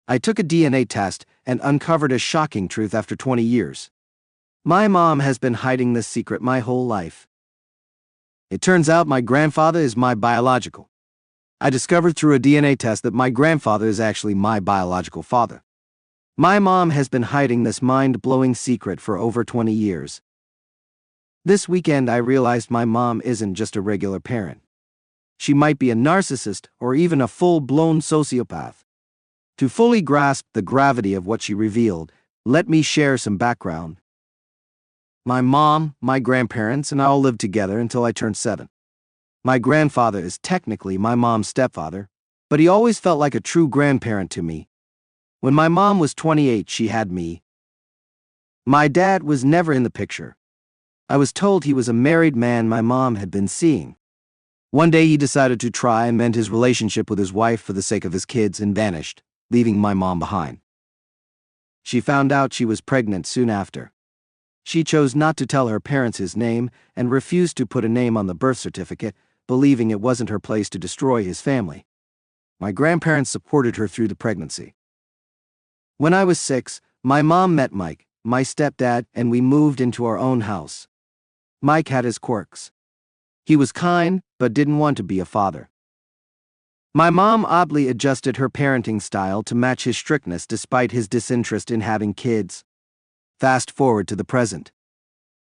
I took a DNA test and uncovered a shocking truth after 20 years. My mom has been hiding this secret my whole life. It turns out my grandfather is my biological. I discovered through a DNA test that my grandfather is actually my biological father. My mom has been hiding this mind-blowing secret for over 20 years. This weekend I realized my mom isn't just a regular parent. She might be a narcissist or even a full-blown sociopath. To fully grasp the gravity of what she revealed, let me share some background. My mom, my grandparents, and I all lived together until I turned 7. My grandfather is technically my mom's stepfather, but he always felt like a true grandparent to me. When my mom was 28, she had me. My dad was never in the picture. I was told he was a married man my mom had been seeing. One day he decided to try and mend his relationship with his wife for the sake of his kids and vanished, leaving my mom behind. She found out she was pregnant soon after. She chose not to tell her parents his name and refused to put a name on the birth certificate, believing it wasn't her place to destroy his family. My grandparents supported her through the pregnancy. When I was 6, my mom met Mike, my stepdad, and we moved into our own house. Mike had his quirks. He was kind, but didn't want to be a father. My mom oddly adjusted her parenting style to match his strictness despite his disinterest in having kids. Fast forward to the present.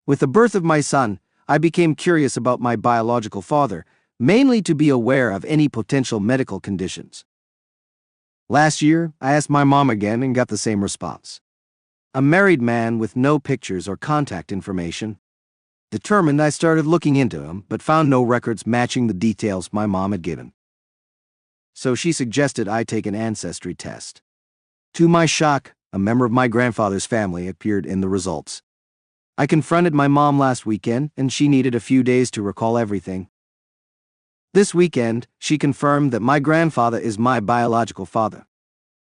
With the birth of my son, I became curious about my biological father, mainly to be aware of any potential medical conditions. Last year, I asked my mom again and got the same response. A married man with no pictures or contact information. Determined, I started looking into him, but found no records matching the details my mom had given. So she suggested I take an ancestry test. To my shock, a member of my grandfather's family appeared in the results. I confronted my mom last weekend, and she needed a few days to recall everything. This weekend, she confirmed that my grandfather is my biological father.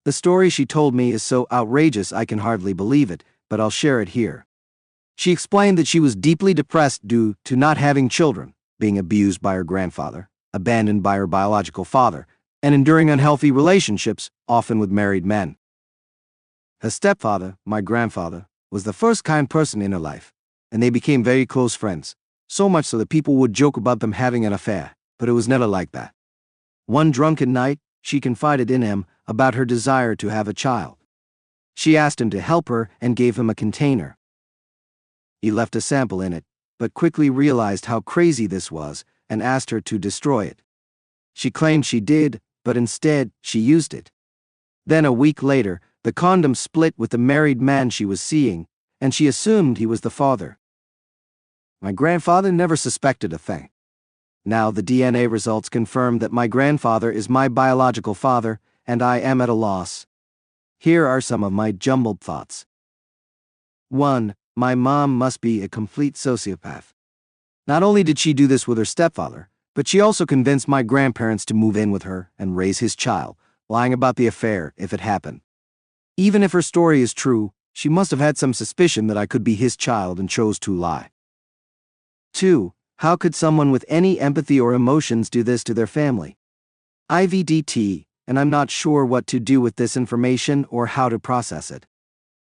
The story she told me is so outrageous I can hardly believe it, but I'll share it here. She explained that she was deeply depressed due to not having children, being abused by her grandfather, abandoned by her biological father, and enduring unhealthy relationships, often with married men. Her stepfather, my grandfather, was the first kind person in her life, and they became very close friends, so much so that people would joke about them having an affair, but it was never like that. One drunken night, she confided in him about her desire to have a child. She asked him to help her and gave him a container. He left a sample in it, but quickly realized how crazy this was and asked her to destroy it. She claimed she did, but instead, she used it. Then a week later, the condom split with the married man she was seeing, and she assumed he was the father. My grandfather never suspected a thing. Now the DNA results confirm that my grandfather is my biological father, and I am at a loss. Here are some of my jumbled thoughts. 1. My mom must be a complete sociopath. Not only did she do this with her stepfather, but she also convinced my grandparents to move in with her and raise his child, lying about the affair if it happened. Even if her story is true, she must have had some suspicion that I could be his child and chose to lie. 2. How could someone with any empathy or emotions do this to their family? IVDT, and I'm not sure what to do with this information or how to process it.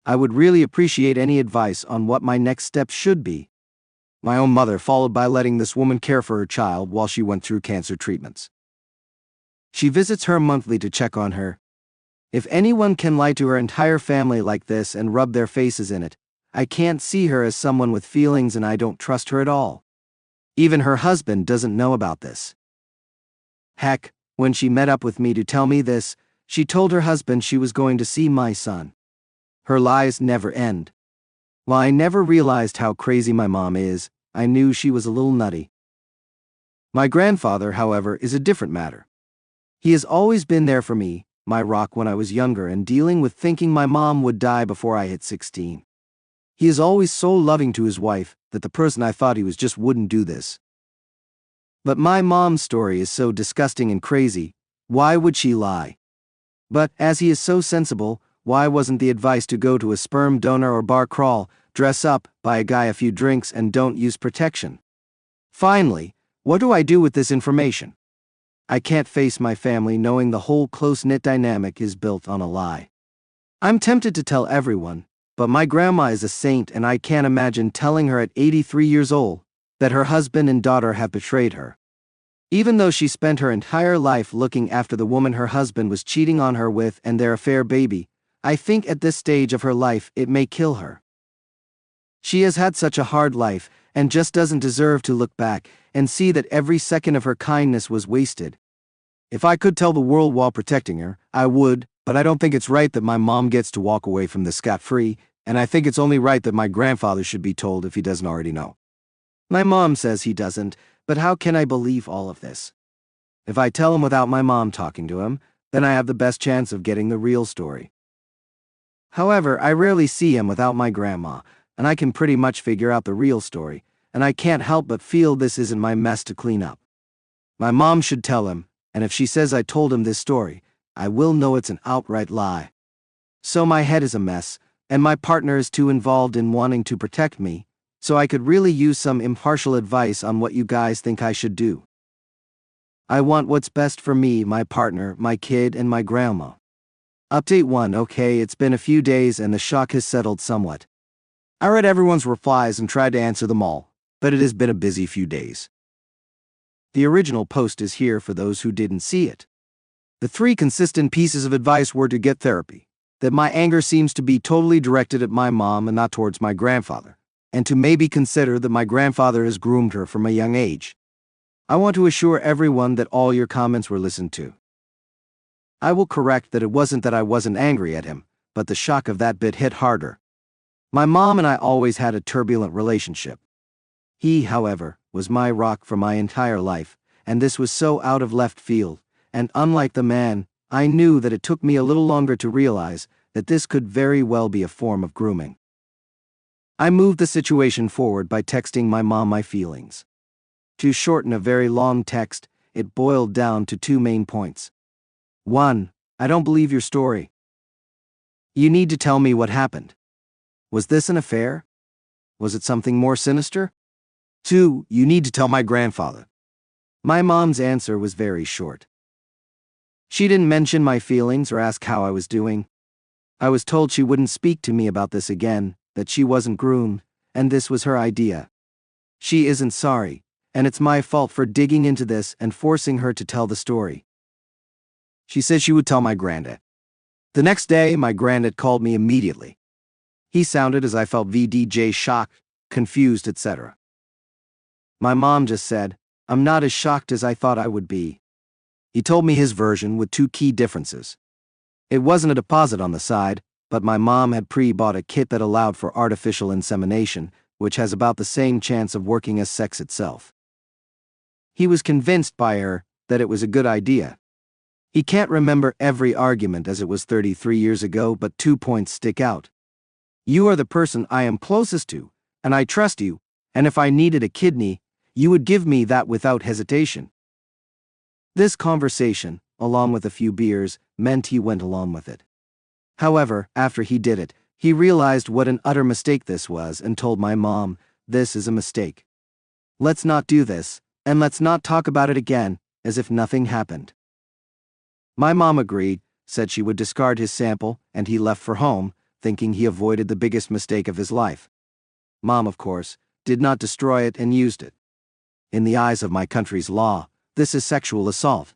I would really appreciate any advice on what my next step should be. My own mother, followed by letting this woman care for her child while she went through cancer treatments. She visits her monthly to check on her. If anyone can lie to her entire family like this and rub their faces in it, I can't see her as someone with feelings and I don't trust her at all. Even her husband doesn't know about this. Heck, when she met up with me to tell me this, she told her husband she was going to see my son. Her lies never end. While I never realized how crazy my mom is, I knew she was a little nutty. My grandfather, however, is a different matter. He has always been there for me, my rock when I was younger and dealing with thinking my mom would die before I hit 16. He is always so loving to his wife that the person I thought he was just wouldn't do this. But my mom's story is so disgusting and crazy, why would she lie? But as he is so sensible, why wasn't the advice to go to a sperm donor or bar crawl, dress up, buy a guy a few drinks and don't use protection? Finally, what do I do with this information? I can't face my family knowing the whole close-knit dynamic is built on a lie. I'm tempted to tell everyone, but my grandma is a saint and I can't imagine telling her at 83 years old that her husband and daughter have betrayed her. Even though she spent her entire life looking after the woman her husband was cheating on her with and their affair baby, I think at this stage of her life it may kill her. She has had such a hard life and just doesn't deserve to look back and see that every second of her kindness was wasted. If I could tell the world while protecting her, I would, but I don't think it's right that my mom gets to walk away from this scot-free, and I think it's only right that my grandfather should be told if he doesn't already know. My mom says he doesn't, but how can I believe all of this? If I tell him without my mom talking to him, then I have the best chance of getting the real story. However, I rarely see him without my grandma, and I can pretty much figure out the real story, and I can't help but feel this isn't my mess to clean up. My mom should tell him, and if she says I told him this story, I will know it's an outright lie. So my head is a mess, and my partner is too involved in wanting to protect me, so I could really use some impartial advice on what you guys think I should do. I want what's best for me, my partner, my kid, and my grandma. Update 1. Okay, it's been a few days and the shock has settled somewhat. I read everyone's replies and tried to answer them all, but it has been a busy few days. The original post is here for those who didn't see it. The 3 consistent pieces of advice were to get therapy, that my anger seems to be totally directed at my mom and not towards my grandfather, and to maybe consider that my grandfather has groomed her from a young age. I want to assure everyone that all your comments were listened to. I will correct that it wasn't that I wasn't angry at him, but the shock of that bit hit harder. My mom and I always had a turbulent relationship. He, however, was my rock for my entire life, and this was so out of left field, and unlike the man, I knew that it took me a little longer to realize that this could very well be a form of grooming. I moved the situation forward by texting my mom my feelings. To shorten a very long text, it boiled down to 2 main points. 1. I don't believe your story. You need to tell me what happened. Was this an affair? Was it something more sinister? 2. You need to tell my grandfather. My mom's answer was very short. She didn't mention my feelings or ask how I was doing. I was told she wouldn't speak to me about this again, that she wasn't groomed, and this was her idea. She isn't sorry, and it's my fault for digging into this and forcing her to tell the story. She said she would tell my granddad. The next day, my granddad called me immediately. He sounded as I felt VDJ shocked, confused, etc. My mom just said, I'm not as shocked as I thought I would be. He told me his version with 2 key differences. It wasn't a deposit on the side, but my mom had pre-bought a kit that allowed for artificial insemination, which has about the same chance of working as sex itself. He was convinced by her that it was a good idea. He can't remember every argument as it was 33 years ago, but 2 points stick out. You are the person I am closest to, and I trust you, and if I needed a kidney, you would give me that without hesitation. This conversation, along with a few beers, meant he went along with it. However, after he did it, he realized what an utter mistake this was and told my mom, this is a mistake. Let's not do this, and let's not talk about it again, as if nothing happened. My mom agreed, said she would discard his sample, and he left for home, thinking he avoided the biggest mistake of his life. Mom, of course, did not destroy it and used it. In the eyes of my country's law, this is sexual assault.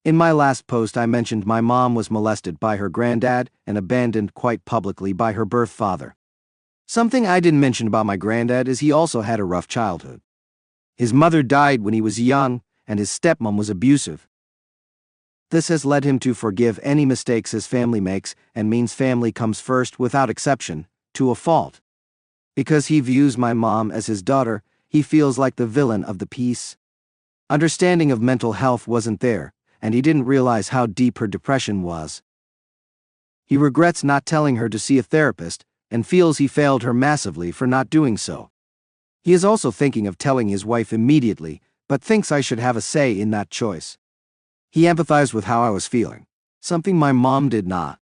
In my last post I mentioned my mom was molested by her granddad and abandoned quite publicly by her birth father. Something I didn't mention about my granddad is he also had a rough childhood. His mother died when he was young, and his stepmom was abusive. This has led him to forgive any mistakes his family makes and means family comes first without exception, to a fault. Because he views my mom as his daughter, he feels like the villain of the piece. Understanding of mental health wasn't there, and he didn't realize how deep her depression was. He regrets not telling her to see a therapist and feels he failed her massively for not doing so. He is also thinking of telling his wife immediately, but thinks I should have a say in that choice. He empathized with how I was feeling, something my mom did not.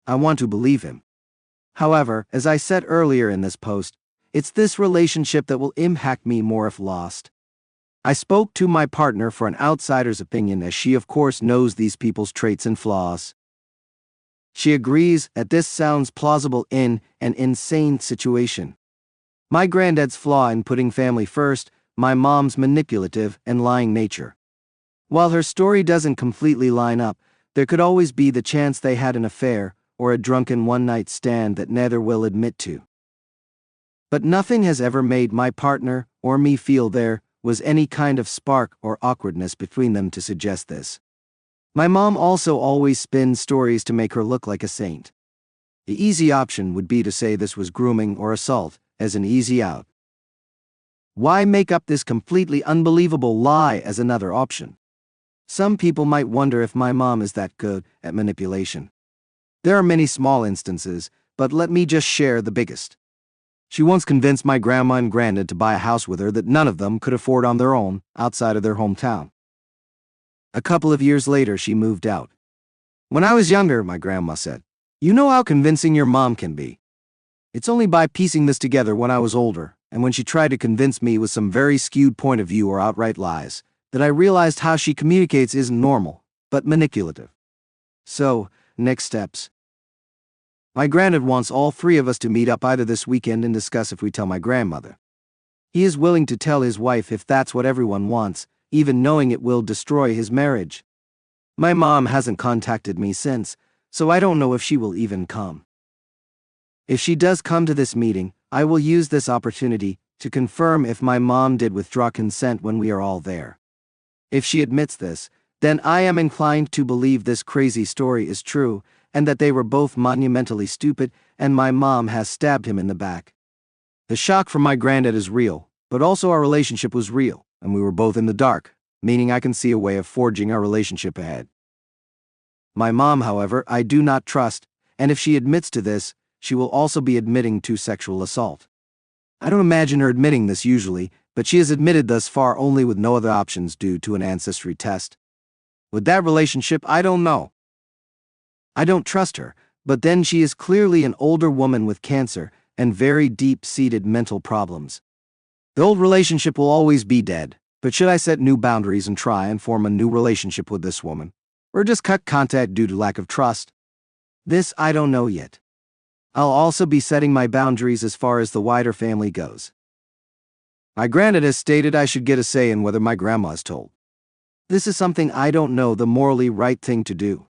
I want to believe him. However, as I said earlier in this post, it's this relationship that will impact me more if lost. I spoke to my partner for an outsider's opinion, as she of course knows these people's traits and flaws. She agrees that this sounds plausible in an insane situation. My granddad's flaw in putting family first, my mom's manipulative and lying nature. While her story doesn't completely line up, there could always be the chance they had an affair or a drunken one-night stand that neither will admit to. But nothing has ever made my partner or me feel there was any kind of spark or awkwardness between them to suggest this. My mom also always spins stories to make her look like a saint. The easy option would be to say this was grooming or assault, as an easy out. Why make up this completely unbelievable lie as another option? Some people might wonder if my mom is that good at manipulation. There are many small instances, but let me just share the biggest. She once convinced my grandma and granddad to buy a house with her that none of them could afford on their own, outside of their hometown. A couple of years later, she moved out. When I was younger, my grandma said, "You know how convincing your mom can be." It's only by piecing this together when I was older, and when she tried to convince me with some very skewed point of view or outright lies, that I realized how she communicates isn't normal, but manipulative. So, next steps. My granddad wants all three of us to meet up either this weekend and discuss if we tell my grandmother. He is willing to tell his wife if that's what everyone wants, even knowing it will destroy his marriage. My mom hasn't contacted me since, so I don't know if she will even come. If she does come to this meeting, I will use this opportunity to confirm if my mom did withdraw consent when we are all there. If she admits this, then I am inclined to believe this crazy story is true, and that they were both monumentally stupid, and my mom has stabbed him in the back. The shock from my granddad is real, but also our relationship was real, and we were both in the dark, meaning I can see a way of forging our relationship ahead. My mom, however, I do not trust, and if she admits to this, she will also be admitting to sexual assault. I don't imagine her admitting this usually, but she has admitted thus far only with no other options due to an ancestry test. With that relationship, I don't know. I don't trust her, but then she is clearly an older woman with cancer and very deep-seated mental problems. The old relationship will always be dead, but should I set new boundaries and try and form a new relationship with this woman? Or just cut contact due to lack of trust? This I don't know yet. I'll also be setting my boundaries as far as the wider family goes. My granddad has stated I should get a say in whether my grandma is told. This is something I don't know the morally right thing to do.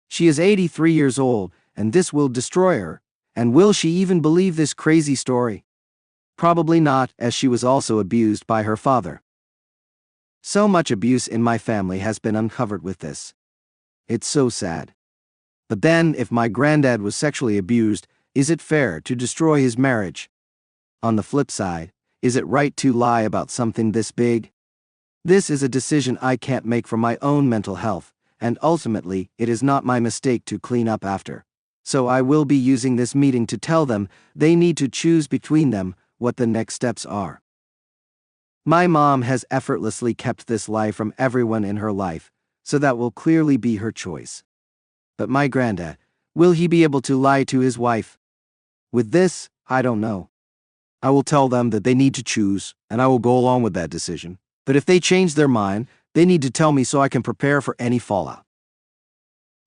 She is 83 years old, and this will destroy her, and will she even believe this crazy story? Probably not, as she was also abused by her father. So much abuse in my family has been uncovered with this. It's so sad. But then, if my granddad was sexually abused, is it fair to destroy his marriage? On the flip side, is it right to lie about something this big? This is a decision I can't make for my own mental health, and ultimately, it is not my mistake to clean up after. So I will be using this meeting to tell them they need to choose between them what the next steps are. My mom has effortlessly kept this lie from everyone in her life, so that will clearly be her choice. But my granddad, will he be able to lie to his wife? With this, I don't know. I will tell them that they need to choose, and I will go along with that decision. But if they change their mind, they need to tell me so I can prepare for any fallout.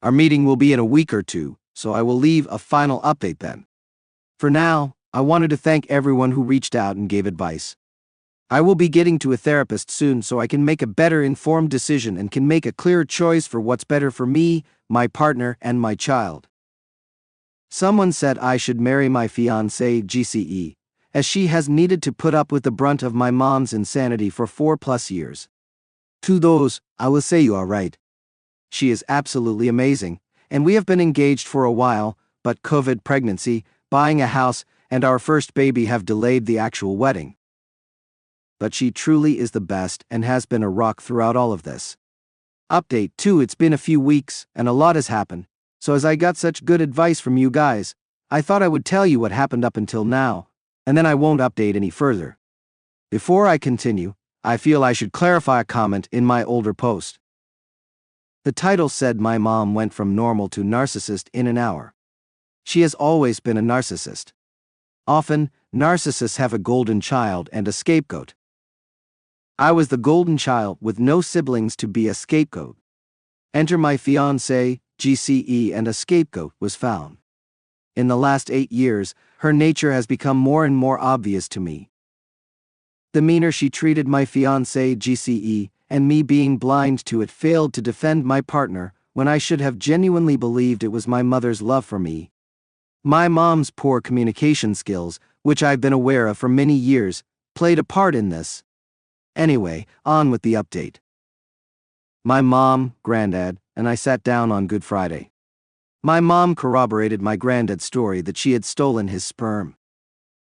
Our meeting will be in a week or two, so I will leave a final update then. For now, I wanted to thank everyone who reached out and gave advice. I will be getting to a therapist soon so I can make a better informed decision and can make a clearer choice for what's better for me, my partner, and my child. Someone said I should marry my fiancée GCE, as she has needed to put up with the brunt of my mom's insanity for 4+ years. To those, I will say you are right. She is absolutely amazing, and we have been engaged for a while, but COVID pregnancy, buying a house, and our first baby have delayed the actual wedding. But she truly is the best and has been a rock throughout all of this. Update 2: It's been a few weeks, and a lot has happened, so as I got such good advice from you guys, I thought I would tell you what happened up until now, and then I won't update any further. Before I continue, I feel I should clarify a comment in my older post. The title said my mom went from normal to narcissist in an hour. She has always been a narcissist. Often, narcissists have a golden child and a scapegoat. I was the golden child with no siblings to be a scapegoat. Enter my fiancée, GCE, and a scapegoat was found. In the last 8 years, her nature has become more and more obvious to me. The manner she treated my fiancée, GCE, and me being blind to it failed to defend my partner when I should have genuinely believed it was my mother's love for me. My mom's poor communication skills, which I've been aware of for many years, played a part in this. Anyway, on with the update. My mom, granddad, and I sat down on Good Friday. My mom corroborated my granddad's story that she had stolen his sperm.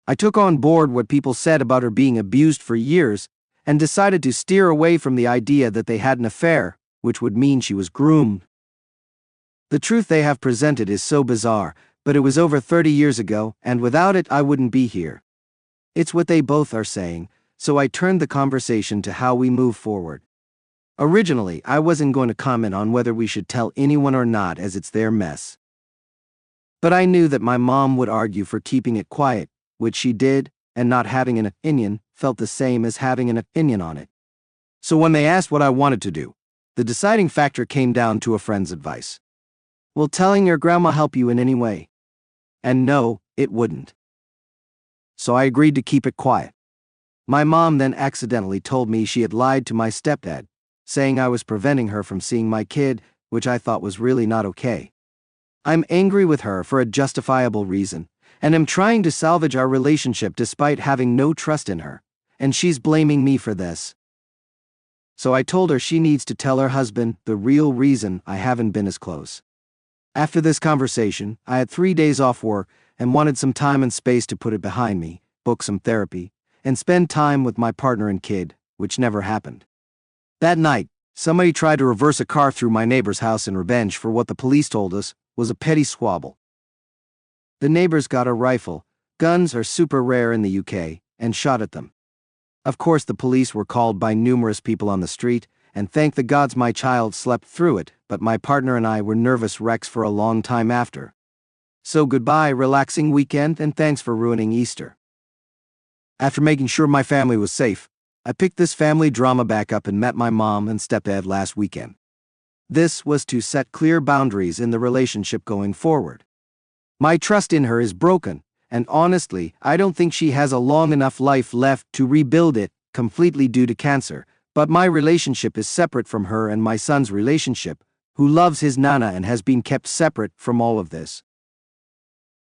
I took on board what people said about her being abused for years and decided to steer away from the idea that they had an affair, which would mean she was groomed. The truth they have presented is so bizarre, but it was over 30 years ago, and without it I wouldn't be here. It's what they both are saying, so I turned the conversation to how we move forward. Originally, I wasn't going to comment on whether we should tell anyone or not, as it's their mess. But I knew that my mom would argue for keeping it quiet, which she did, and not having an opinion felt the same as having an opinion on it. So when they asked what I wanted to do, the deciding factor came down to a friend's advice. Will telling your grandma help you in any way? And no, it wouldn't. So I agreed to keep it quiet. My mom then accidentally told me she had lied to my stepdad, saying I was preventing her from seeing my kid, which I thought was really not okay. I'm angry with her for a justifiable reason, and am trying to salvage our relationship despite having no trust in her, and she's blaming me for this. So I told her she needs to tell her husband the real reason I haven't been as close. After this conversation, I had 3 days off work and wanted some time and space to put it behind me, book some therapy, and spend time with my partner and kid, which never happened. That night, somebody tried to reverse a car through my neighbor's house in revenge for what the police told us was a petty squabble. The neighbors got a rifle, guns are super rare in the UK, and shot at them. Of course, the police were called by numerous people on the street, and thank the gods my child slept through it, but my partner and I were nervous wrecks for a long time after. So goodbye, relaxing weekend, and thanks for ruining Easter. After making sure my family was safe, I picked this family drama back up and met my mom and stepdad last weekend. This was to set clear boundaries in the relationship going forward. My trust in her is broken, and honestly, I don't think she has a long enough life left to rebuild it completely due to cancer, but my relationship is separate from her and my son's relationship, who loves his nana and has been kept separate from all of this.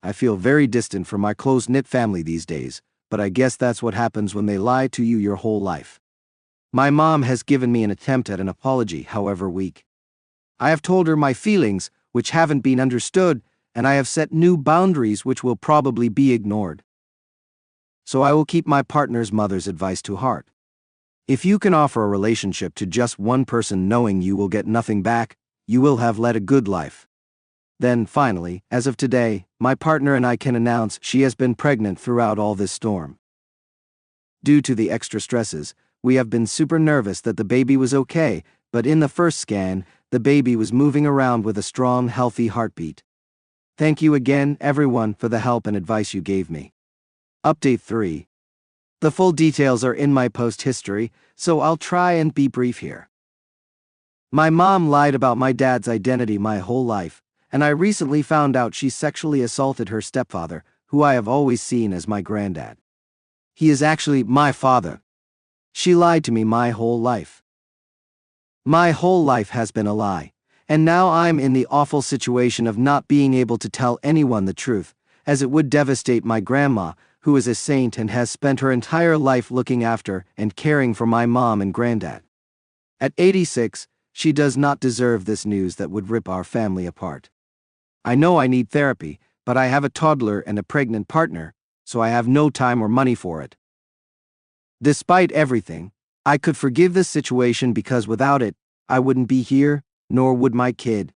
I feel very distant from my close-knit family these days, but I guess that's what happens when they lie to you your whole life. My mom has given me an attempt at an apology, however weak. I have told her my feelings, which haven't been understood, and I have set new boundaries which will probably be ignored. So I will keep my partner's mother's advice to heart. If you can offer a relationship to just one person knowing you will get nothing back, you will have led a good life. Then, finally, as of today, my partner and I can announce she has been pregnant throughout all this storm. Due to the extra stresses, we have been super nervous that the baby was okay, but in the first scan, the baby was moving around with a strong, healthy heartbeat. Thank you again, everyone, for the help and advice you gave me. Update 3. The full details are in my post history, so I'll try and be brief here. My mom lied about my dad's identity my whole life, and I recently found out she sexually assaulted her stepfather, who I have always seen as my granddad. He is actually my father. She lied to me my whole life. My whole life has been a lie, and now I'm in the awful situation of not being able to tell anyone the truth, as it would devastate my grandma, who is a saint and has spent her entire life looking after and caring for my mom and granddad. At 86, she does not deserve this news that would rip our family apart. I know I need therapy, but I have a toddler and a pregnant partner, so I have no time or money for it. Despite everything, I could forgive this situation because without it, I wouldn't be here, nor would my kid.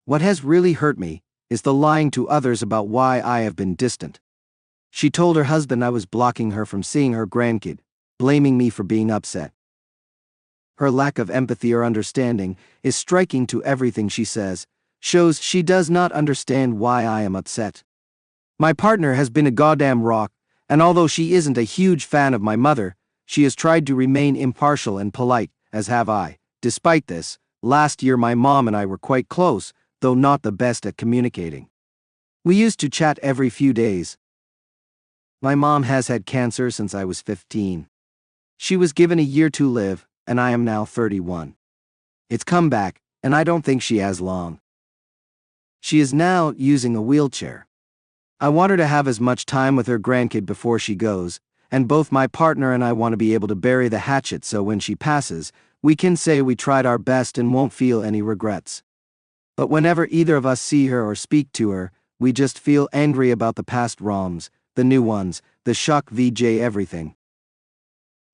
What has really hurt me is the lying to others about why I have been distant. She told her husband I was blocking her from seeing her grandkid, blaming me for being upset. Her lack of empathy or understanding is striking to everything she says, shows she does not understand why I am upset. My partner has been a goddamn rock, and although she isn't a huge fan of my mother, She has tried to remain impartial and polite, as have I. Despite this, last year my mom and I were quite close, though not the best at communicating. We used to chat every few days. My mom has had cancer since I was 15. She was given a year to live, and I am now 31. It's come back, and I don't think she has long. She is now using a wheelchair. I want her to have as much time with her grandkid before she goes, and both my partner and I want to be able to bury the hatchet so when she passes, we can say we tried our best and won't feel any regrets. But whenever either of us see her or speak to her, we just feel angry about the past ROMs, the new ones, the shock VJ everything.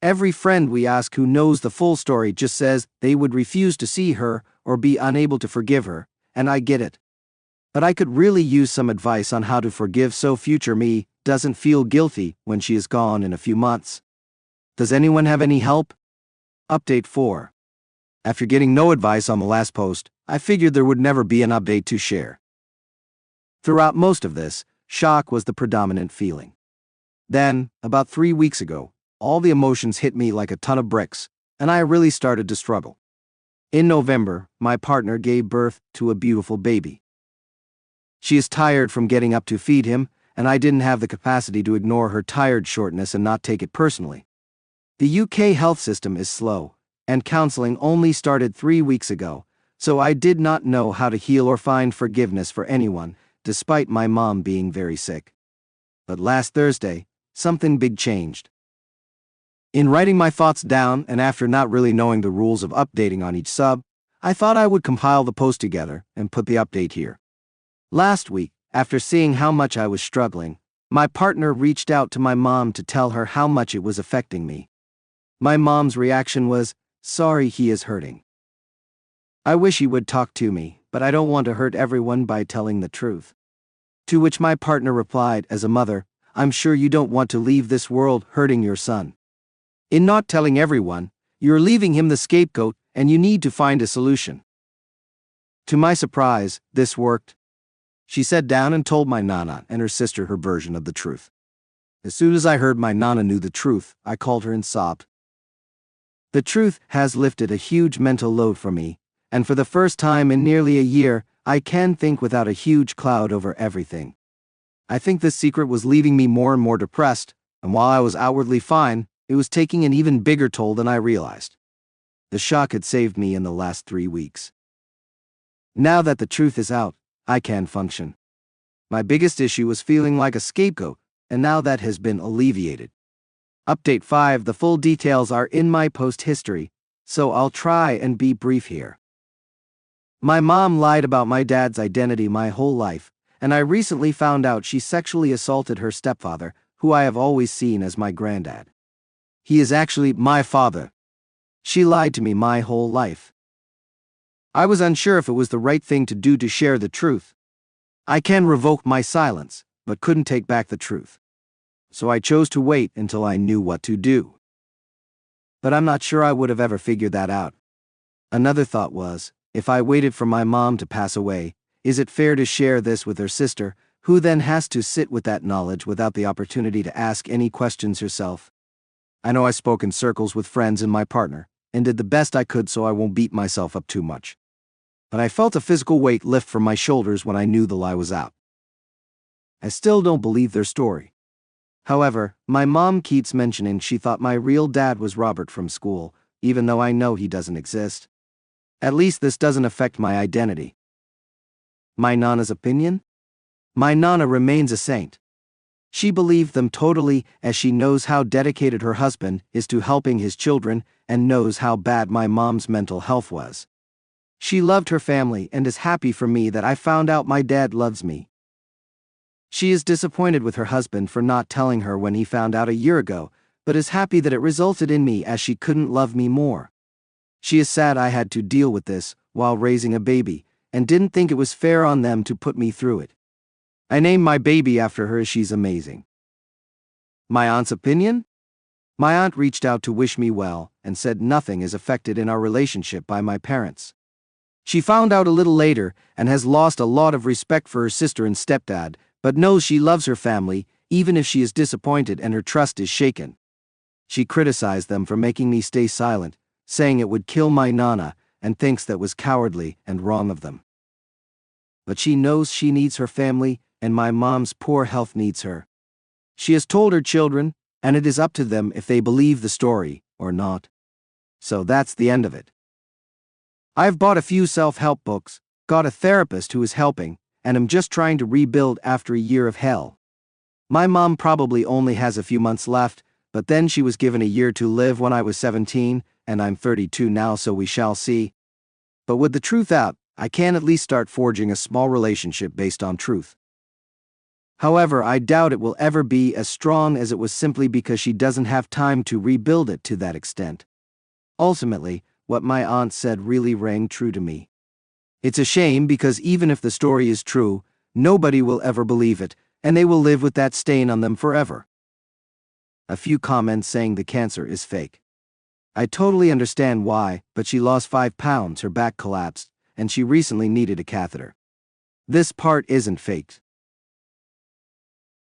Every friend we ask who knows the full story just says they would refuse to see her or be unable to forgive her, and I get it. But I could really use some advice on how to forgive so future me doesn't feel guilty when she is gone in a few months. Does anyone have any help? Update 4. After getting no advice on the last post, I figured there would never be an update to share. Throughout most of this, shock was the predominant feeling. Then, about 3 weeks ago, all the emotions hit me like a ton of bricks, and I really started to struggle. In November, my partner gave birth to a beautiful baby. She is tired from getting up to feed him, and I didn't have the capacity to ignore her tired shortness and not take it personally. The UK health system is slow, and counseling only started 3 weeks ago, so I did not know how to heal or find forgiveness for anyone, despite my mom being very sick. But last Thursday, something big changed. In writing my thoughts down and after not really knowing the rules of updating on each sub, I thought I would compile the post together and put the update here. Last week, after seeing how much I was struggling, my partner reached out to my mom to tell her how much it was affecting me. My mom's reaction was, "Sorry he is hurting. I wish he would talk to me, but I don't want to hurt everyone by telling the truth." To which my partner replied, as a mother, "I'm sure you don't want to leave this world hurting your son. In not telling everyone, you're leaving him the scapegoat and you need to find a solution." To my surprise, this worked. She sat down and told my nana and her sister her version of the truth. As soon as I heard my nana knew the truth, I called her and sobbed. The truth has lifted a huge mental load from me, and for the first time in nearly a year, I can think without a huge cloud over everything. I think this secret was leaving me more and more depressed, and while I was outwardly fine, it was taking an even bigger toll than I realized. The shock had saved me in the last 3 weeks. Now that the truth is out, I can function. My biggest issue was feeling like a scapegoat, and now that has been alleviated. Update 5. The full details are in my post history, so I'll try and be brief here. My mom lied about my dad's identity my whole life, and I recently found out she sexually assaulted her stepfather, who I have always seen as my granddad. He is actually my father. She lied to me my whole life. I was unsure if it was the right thing to do to share the truth. I can revoke my silence, but couldn't take back the truth. So I chose to wait until I knew what to do. But I'm not sure I would have ever figured that out. Another thought was, if I waited for my mom to pass away, is it fair to share this with her sister, who then has to sit with that knowledge without the opportunity to ask any questions herself? I know I spoke in circles with friends and my partner, and did the best I could so I won't beat myself up too much. But I felt a physical weight lift from my shoulders when I knew the lie was out. I still don't believe their story. However, my mom keeps mentioning she thought my real dad was Robert from school, even though I know he doesn't exist. At least this doesn't affect my identity. My nana's opinion? My nana remains a saint. She believed them totally, as she knows how dedicated her husband is to helping his children and knows how bad my mom's mental health was. She loved her family and is happy for me that I found out my dad loves me. She is disappointed with her husband for not telling her when he found out a year ago, but is happy that it resulted in me as she couldn't love me more. She is sad I had to deal with this while raising a baby, and didn't think it was fair on them to put me through it. I named my baby after her as she's amazing. My aunt's opinion? My aunt reached out to wish me well and said nothing is affected in our relationship by my parents. She found out a little later and has lost a lot of respect for her sister and stepdad, but knows she loves her family even if she is disappointed and her trust is shaken. She criticized them for making me stay silent, saying it would kill my nana, and thinks that was cowardly and wrong of them. But she knows she needs her family, and my mom's poor health needs her. She has told her children, and it is up to them if they believe the story or not. So that's the end of it. I've bought a few self-help books, got a therapist who is helping, and am just trying to rebuild after a year of hell. My mom probably only has a few months left, but then she was given a year to live when I was 17, and I'm 32 now, so we shall see. But with the truth out, I can at least start forging a small relationship based on truth. However, I doubt it will ever be as strong as it was simply because she doesn't have time to rebuild it to that extent. Ultimately, what my aunt said really rang true to me. It's a shame because even if the story is true, nobody will ever believe it, and they will live with that stain on them forever. A few comments saying the cancer is fake. I totally understand why, but she lost 5 pounds, her back collapsed, and she recently needed a catheter. This part isn't faked.